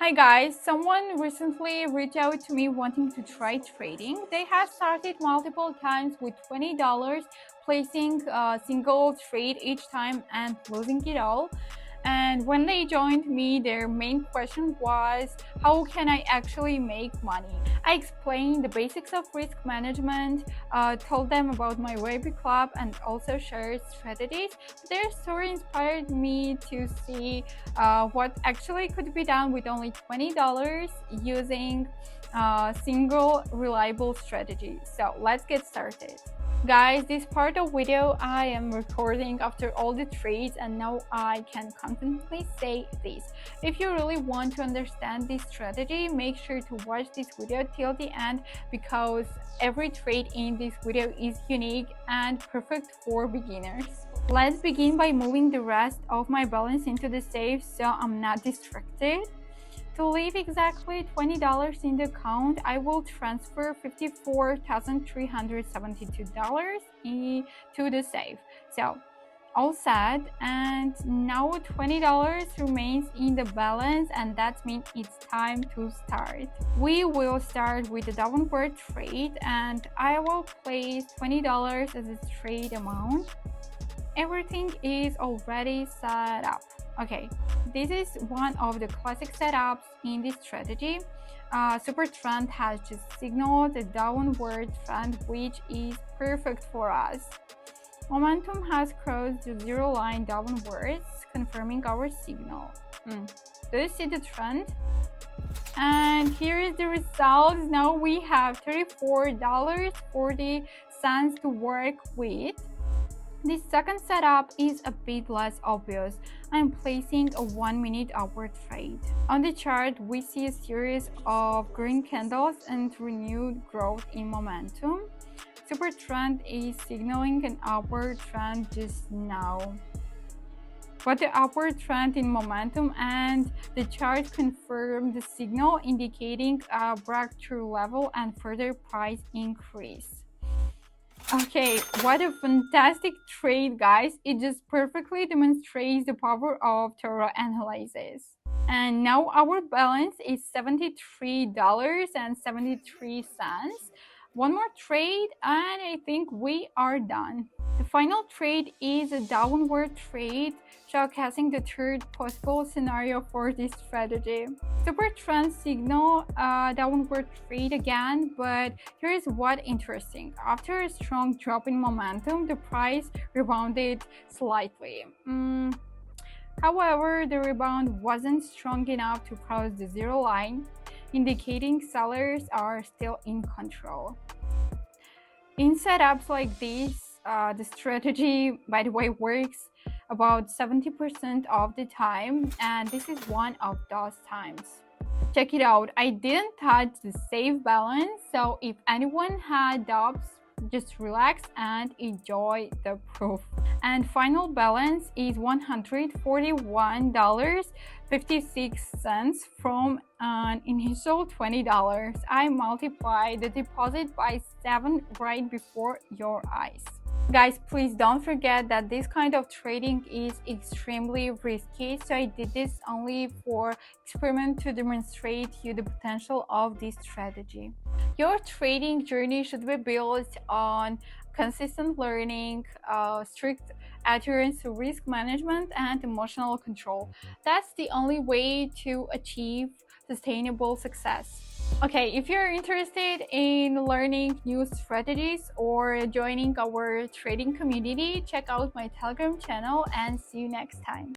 Hi guys, someone recently reached out to me wanting to try trading. They have started multiple times with $20, placing a single trade each time and losing it all. And when they joined me, their main question was, how can I actually make money? I explained the basics of risk management, told them about my Wavy Club, and also shared strategies. Their story inspired me to see what actually could be done with only $20 using a single reliable strategy. So let's get started. Guys, this part of video I am recording after all the trades, and now I can confidently say this. If you really want to understand this strategy, make sure to watch this video till the end, because every trade in this video is unique and perfect for beginners. Let's begin by moving the rest of my balance into the safe so I'm not distracted. To leave exactly $20 in the account, I will transfer $54,372 to the safe. So, all set, and now $20 remains in the balance, and that means it's time to start. We will start with the downward trade, and I will place $20 as a trade amount. Everything is already set up. Okay, this is one of the classic setups in this strategy. Super trend has just signaled a downward trend, which is perfect for us. Momentum has crossed the zero line downwards, confirming our signal. Do you see the trend? And here is the results. Now we have $34.40 to work with. This second setup is a bit less obvious. I'm placing a 1-minute upward trade. On the chart, we see a series of green candles and renewed growth in momentum. Super trend is signaling an upward trend just now. But the upward trend in momentum and the chart confirm the signal, indicating a breakthrough level and further price increase. Okay, what a fantastic trade, guys. It just perfectly demonstrates the power of Toro analysis. And now our balance is $73.73. One more trade and I think we are done. The final trade is a downward trade, showcasing the third possible scenario for this strategy. Super trend signal downward trade again, but here is what interesting. After a strong drop in momentum, the price rebounded slightly. However, the rebound wasn't strong enough to cross the zero line, indicating sellers are still in control. In setups like this, the strategy, by the way, works about 70% of the time, and this is one of those times. Check it out. I didn't touch the safe balance, so if anyone had doubts, just relax and enjoy the proof. And final balance is $141.56 from an initial $20. I multiply the deposit by 7 right before your eyes. Guys, please don't forget that this kind of trading is extremely risky, so I did this only for experiment to demonstrate you the potential of this strategy. Your trading journey should be built on consistent learning, strict adherence to risk management, and emotional control. That's the only way to achieve sustainable success. Okay, if you're interested in learning new strategies or joining our trading community, check out my Telegram channel and see you next time.